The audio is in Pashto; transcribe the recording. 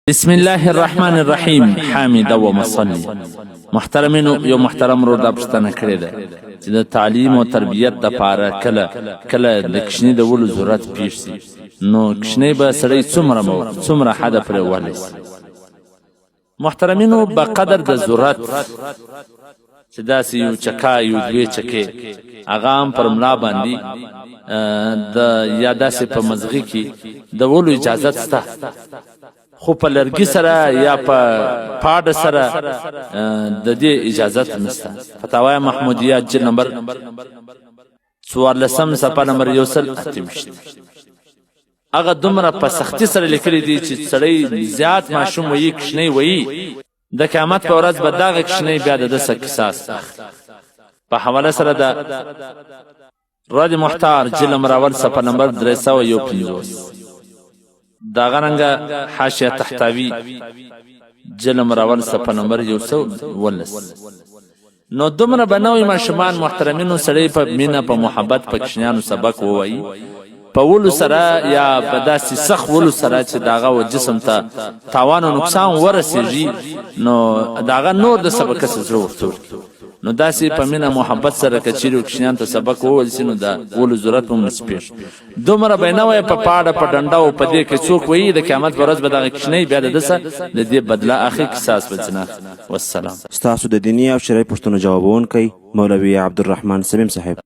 بسم الله الرحمن الرحیم. حامد و مصلی. محترمینو، یو محترم رو دا پوښتنه کړې ده چې د تعلیم او تربیت دپاره کله د کشنۍ د ولو ضرورت پیښ سي، نو کشنۍ به سړی څومره حده پرې وهلی سي. محترمینو، به قدر د ضرورت چې داسې یو چکه یو دوې چکې هغه هم پر ملا باندې یا داسې په مزغې کې د ولو اجازت شته، خو په لرګي سره یا په پاډ سره د دې اجازت نشته. فتاوی محمودیه جلد نمبر 14 صفحه نمبر 128. هغه دومره په سختي سره لیکلي دي چې سړی زیات ماشوم وایي کشنۍ وایي، د قیامت په ورځ به دغه کشنۍ بیا د ده څه قصاص په حواله سره د رد محتار جلد نمبر اول صفحه نمبر 351 دا غرنګه حاشیه تحتوی جلد نمبر اول صفحه نمبر 119. نو دومره بنوي ماشومان محترمینو سړی په مینه په محبت په کشنیانو سبق ووایي، په ولو سره یا په داسې سخت ولو سره چې داغه و جسم ته تاوان او نقصان ورسېږي، نو داغه نور د سبق څخه زړه ورته نو داسې په مینه محبت سره که چیرې کشنیان ته سبق وویل سي، نو د ولو ضرورت هم نسي پیښ. دومره به نه وایي په پاډه په ډنډه او په دې کې څوک وایي د قیامت په ورځ به دغه کشنۍ بیا د ده څه د دې بدله اخلي، قصاص به ځنه. والسلام. ستاسو د دیني او شرعي پوښتنو جوابونکی مولوي عبدالرحمن سمیم صاحب.